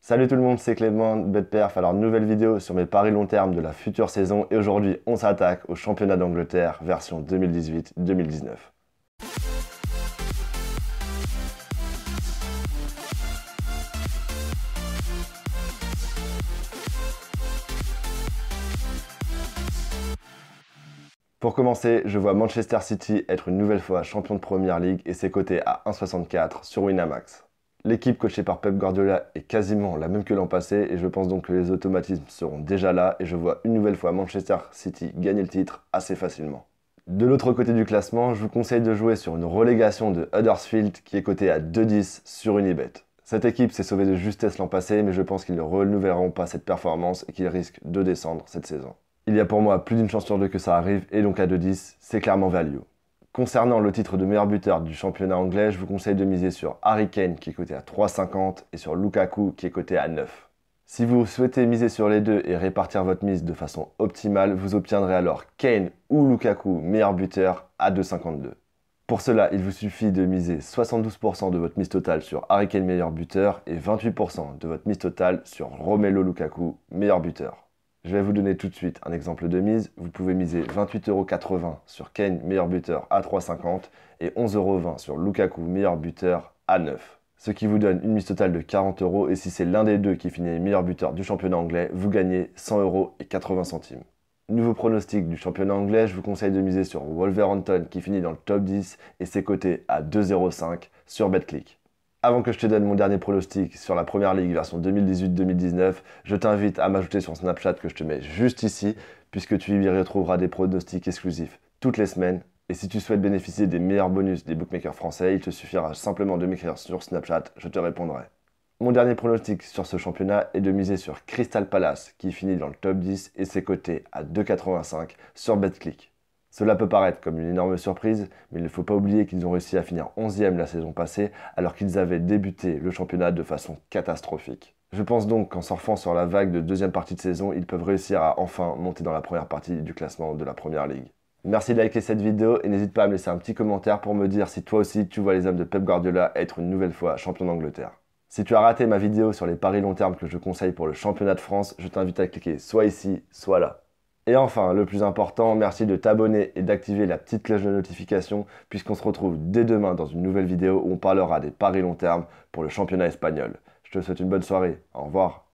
Salut tout le monde, c'est Clément de BetPerf. Alors, nouvelle vidéo sur mes paris long terme de la future saison. Et aujourd'hui, on s'attaque au championnat d'Angleterre version 2018-2019. Pour commencer, je vois Manchester City être une nouvelle fois champion de Premier League et c'est coté à 1,64 sur Winamax. L'équipe coachée par Pep Guardiola est quasiment la même que l'an passé et je pense donc que les automatismes seront déjà là et je vois une nouvelle fois Manchester City gagner le titre assez facilement. De l'autre côté du classement, je vous conseille de jouer sur une relégation de Huddersfield qui est cotée à 2,10 sur Unibet. Cette équipe s'est sauvée de justesse l'an passé mais je pense qu'ils ne renouvelleront pas cette performance et qu'ils risquent de descendre cette saison. Il y a pour moi plus d'une chance sur deux que ça arrive et donc à 2,10, c'est clairement value. Concernant le titre de meilleur buteur du championnat anglais, je vous conseille de miser sur Harry Kane qui est coté à 3,50 et sur Lukaku qui est coté à 9. Si vous souhaitez miser sur les deux et répartir votre mise de façon optimale, vous obtiendrez alors Kane ou Lukaku meilleur buteur à 2,52. Pour cela, il vous suffit de miser 72% de votre mise totale sur Harry Kane meilleur buteur et 28% de votre mise totale sur Romelu Lukaku meilleur buteur. Je vais vous donner tout de suite un exemple de mise. Vous pouvez miser 28,80€ sur Kane meilleur buteur à 3,50 et 11,20€ sur Lukaku meilleur buteur à 9. Ce qui vous donne une mise totale de 40€ et si c'est l'un des deux qui finit meilleur buteur du championnat anglais, vous gagnez 100€ et 80 centimes. Nouveau pronostic du championnat anglais, je vous conseille de miser sur Wolverhampton qui finit dans le top 10 et c'est coté à 2,05€ sur BetClick. Avant que je te donne mon dernier pronostic sur la Première Ligue version 2018-2019, je t'invite à m'ajouter sur Snapchat que je te mets juste ici, puisque tu y retrouveras des pronostics exclusifs toutes les semaines. Et si tu souhaites bénéficier des meilleurs bonus des bookmakers français, il te suffira simplement de m'écrire sur Snapchat, je te répondrai. Mon dernier pronostic sur ce championnat est de miser sur Crystal Palace, qui finit dans le top 10 et c'est coté à 2,85 sur BetClick. Cela peut paraître comme une énorme surprise, mais il ne faut pas oublier qu'ils ont réussi à finir 11e la saison passée alors qu'ils avaient débuté le championnat de façon catastrophique. Je pense donc qu'en surfant sur la vague de deuxième partie de saison, ils peuvent réussir à enfin monter dans la première partie du classement de la Première Ligue. Merci de liker cette vidéo et n'hésite pas à me laisser un petit commentaire pour me dire si toi aussi tu vois les hommes de Pep Guardiola être une nouvelle fois champion d'Angleterre. Si tu as raté ma vidéo sur les paris long terme que je conseille pour le championnat de France, je t'invite à cliquer soit ici, soit là. Et enfin, le plus important, merci de t'abonner et d'activer la petite cloche de notification puisqu'on se retrouve dès demain dans une nouvelle vidéo où on parlera des paris long terme pour le championnat espagnol. Je te souhaite une bonne soirée. Au revoir.